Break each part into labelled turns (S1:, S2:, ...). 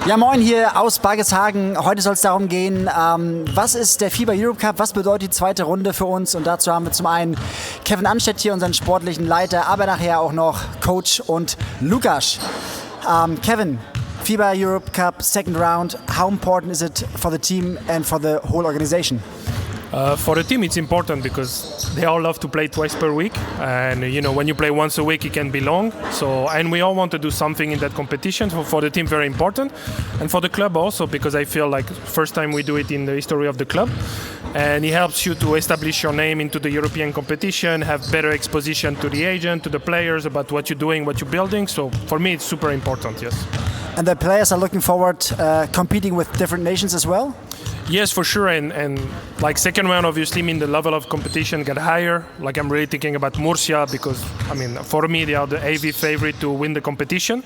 S1: Ja, moin hier aus Bargeshagen. Heute soll es darum gehen, was ist der FIBA Europe Cup, was bedeutet die zweite Runde für uns? Und dazu haben wir zum einen Kevin Anstett hier, unseren sportlichen Leiter, aber nachher auch noch Coach und Łukasz. Kevin, FIBA Europe Cup second round, how important is it for the team and for the whole organization?
S2: For the team, it's important because they all love to play twice per week, and when you play once a week, it can be long. And we all want to do something in that competition. So for the team, very important, and for the club also, because I feel like first time we do it in the history of the club, and it helps you to establish your name into the European competition, have better exposition to the agent, to the players about what you're doing, what you're building. So for me, it's super important. Yes.
S1: And the players are looking forward competing with different nations as well?
S2: Yes, for sure, and like second round obviously mean the level of competition get higher. Like I'm really thinking about Murcia because for me they are the AV favorite to win the competition.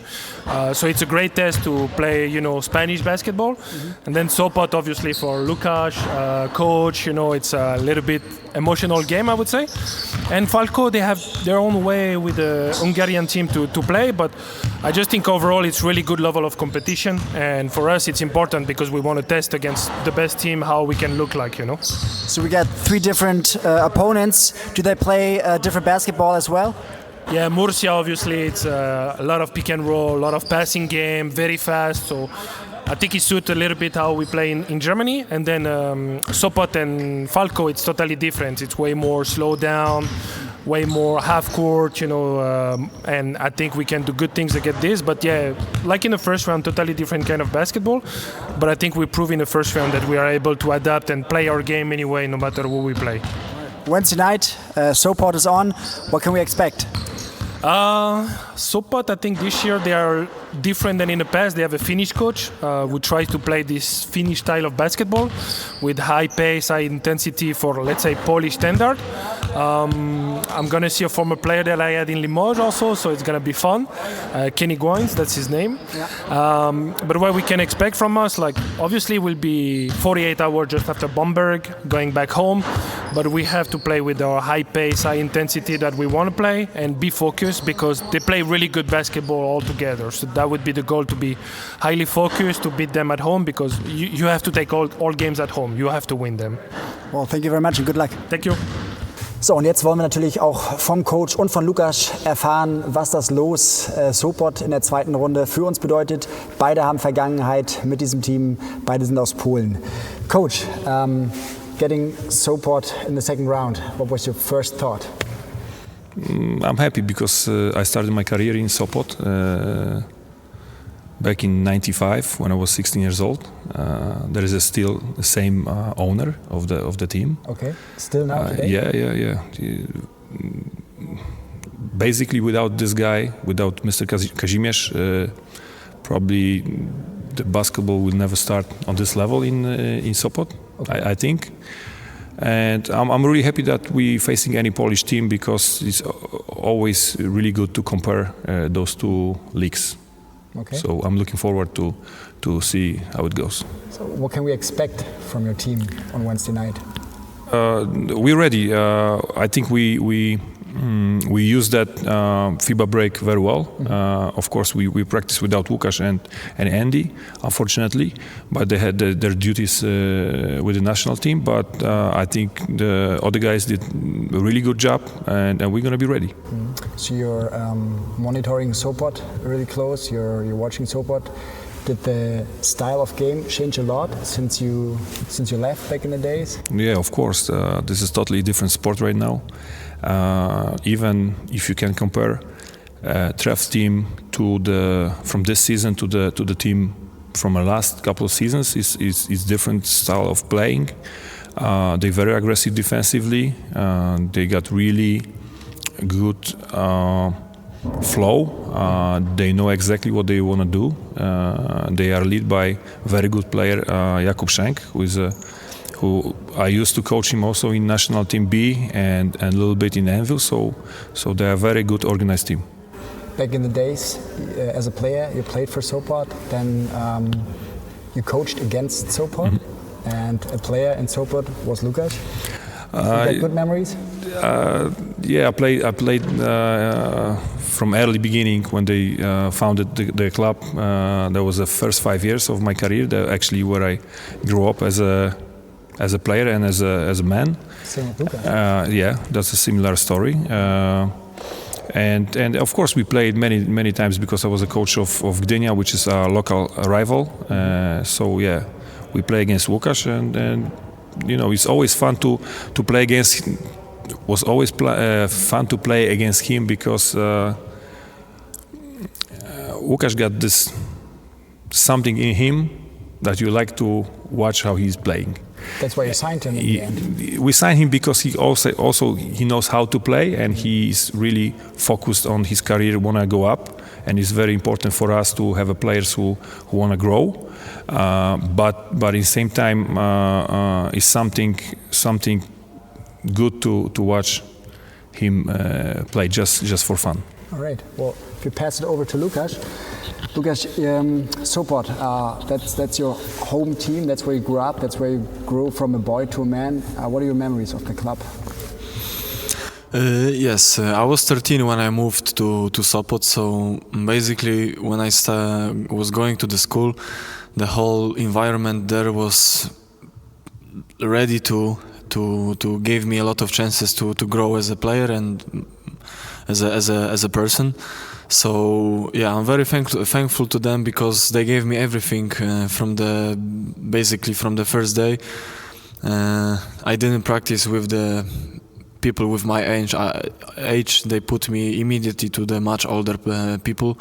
S2: So it's a great test to play, Spanish basketball, and then Sopot obviously for Łukasz, coach. It's a little bit emotional game, I would say. And Falco, they have their own way with the Hungarian team to play, but I just think overall it's really good level of competition, and for us it's important because we want to test against the best team how we can look like.
S1: So we got three different opponents. Do they play different basketball as well?
S2: Yeah, Murcia obviously it's a lot of pick and roll, a lot of passing game, very fast. So I think it suits a little bit how we play in Germany. And then Sopot and Falco, it's totally different. It's way more slow down, way more half court, and I think we can do good things against this. But yeah, like in the first round, totally different kind of basketball. But I think we proved in the first round that we are able to adapt and play our game anyway, no matter who we play.
S1: Wednesday night, Sopot is on. What can we expect?
S2: Sopot, I think this year they are different than in the past. They have a Finnish coach who tries to play this Finnish style of basketball with high pace, high intensity for, let's say, Polish standard. I'm going to see a former player that I had in Limoges also, so it's going to be fun. Kenny Goins, that's his name. Yeah. But what we can expect from us, obviously we'll be 48 hours just after Bamberg, going back home, but we have to play with our high pace, high intensity that we want to play and be focused because they play really good basketball all together. So that would be the goal, to be highly focused, to beat them at home, because you have to take all games at home. You have to win them.
S1: Well, thank you very much and good luck.
S2: Thank you.
S1: So, und jetzt wollen wir natürlich auch vom Coach und von Łukasz erfahren, was das Los Sopot in der zweiten Runde für uns bedeutet. Beide haben Vergangenheit mit diesem Team, beide sind aus Polen. Coach, getting Sopot in the second round, what was your first thought?
S3: I'm happy because I started my career in Sopot back in '95 when I was 16 years old. There is still the same owner of the team.
S1: Okay, still now today?
S3: Yeah. Basically, without this guy, without Mr. Kazimierz, probably the basketball will never start on this level in Sopot. Okay. I think. And I'm really happy that we're facing any Polish team because it's always really good to compare those two leagues.
S1: Okay.
S3: So I'm looking forward to see how it goes.
S1: So what can we expect from your team on Wednesday night?
S3: We're ready. I think we use that FIBA break very well. Of course, we practice without Łukasz and Andy, unfortunately, but they had their duties with the national team. But I think the other guys did a really good job, and we're going to be ready.
S1: So you're monitoring Sopot really close. You're watching Sopot. Did the style of game change a lot since you left back in the days?
S3: Yeah, of course. This is totally different sport right now. Even if you can compare Trefl's team from this season to the team from the last couple of seasons, is different style of playing. They're very aggressive defensively. They got really good flow. They know exactly what they want to do. They are led by very good player Jakub Schenk, who I used to coach him also in national team B and a little bit in Anvil. So they are a very good organized team.
S1: Back in the days, as a player, you played for Sopot. Then you coached against Sopot, and a player in Sopot was Łukasz. You got good memories?
S3: Yeah, I played from early beginning when they founded the club. That was the first 5 years of my career. That actually where I grew up as a player and as a man.
S1: Same with Łukasz.
S3: Yeah, that's a similar story. And of course we played many times because I was a coach of Gdynia, which is a local rival. So yeah, we play against Łukasz, and you know, it's always fun to play against. Was always fun to play against him because Łukasz got this something in him that you like to watch how he's playing.
S1: That's why you signed him in the end.
S3: We signed him because he also he knows how to play, and he's really focused on his career, want to go up, and it's very important for us to have players who want to grow. But at the same time, it's something good to watch him play just for fun.
S1: All right. Well, if you pass it over to Łukasz. Łukasz, Sopot, that's your home team. That's where you grew up. That's where you grew from a boy to a man. What are your memories of the club?
S4: Yes, I was 13 when I moved to Sopot. So basically, when I was going to the school, the whole environment there was ready to give me a lot of chances to grow as a player and as a person. So yeah, I'm very thankful to them because they gave me everything from the first day. I didn't practice with the people with my age. They put me immediately to the much older people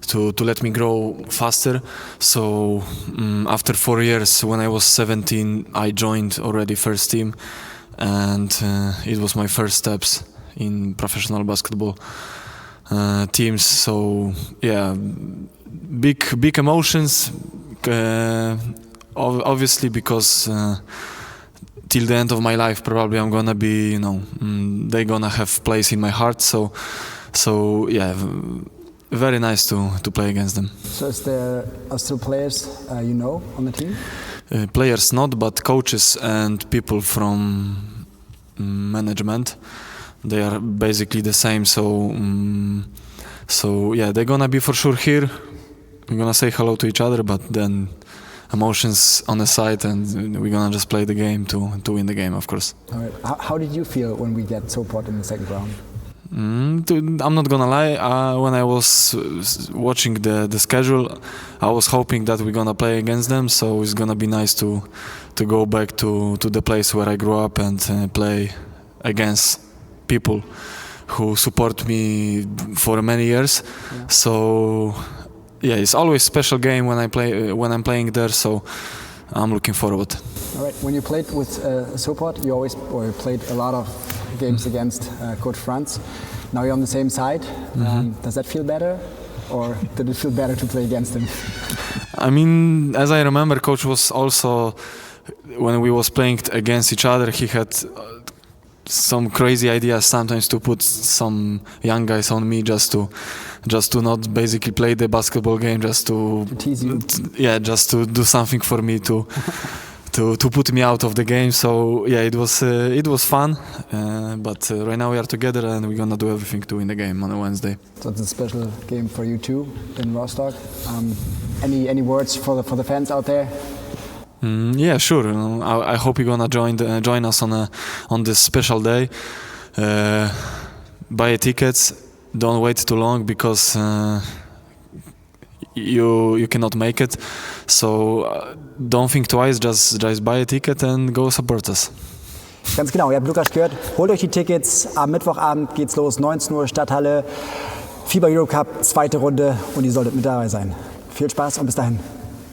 S4: to let me grow faster. So after 4 years, when I was 17, I joined already first team, and it was my first steps in professional basketball teams. So yeah, big emotions, obviously, because till the end of my life probably I'm gonna be, they're gonna have place in my heart. So yeah, very nice to play against them.
S1: So are still players on the team?
S4: Players not, but coaches and people from management. They are basically the same, so yeah, they're gonna be for sure here. We're gonna say hello to each other, but then emotions on the side, and we're gonna just play the game to win the game, of course.
S1: All right. How did you feel when we get Sopot in the second round?
S4: I'm not gonna lie, when I was watching the schedule, I was hoping that we're gonna play against them, so it's gonna be nice to go back to the place where I grew up and play against people who support me for many years. Yeah. So yeah, it's always a special game when I'm playing there, so I'm looking forward.
S1: All right. When you played with Sopot, you played a lot of games against Coach Franz. Now you're on the same side. Does that feel better, or did it feel better to play against him?
S4: I mean, as I remember, Coach was also, when we was playing against each other, he had some crazy ideas sometimes to put some young guys on me just to not basically play the basketball game, just to
S1: tease you.
S4: Just to do something for me to put me out of the game. So yeah, it was fun, but right now we are together and we're gonna do everything to win the game on a Wednesday.
S1: So it's a special game for you too in Rostock. Any words for the fans out there?
S4: Yeah, sure. I hope you're gonna join us on this special day. Buy tickets. Don't wait too long because you cannot make it. So don't think twice. Just buy a ticket and go support us.
S1: Ganz genau. Ihr habt Łukasz gehört. Holt euch die Tickets. Am Mittwochabend geht's los. 19 Uhr Stadthalle. FIBA Europe Cup, zweite Runde, und ihr solltet mit dabei sein. Viel Spaß und bis dahin.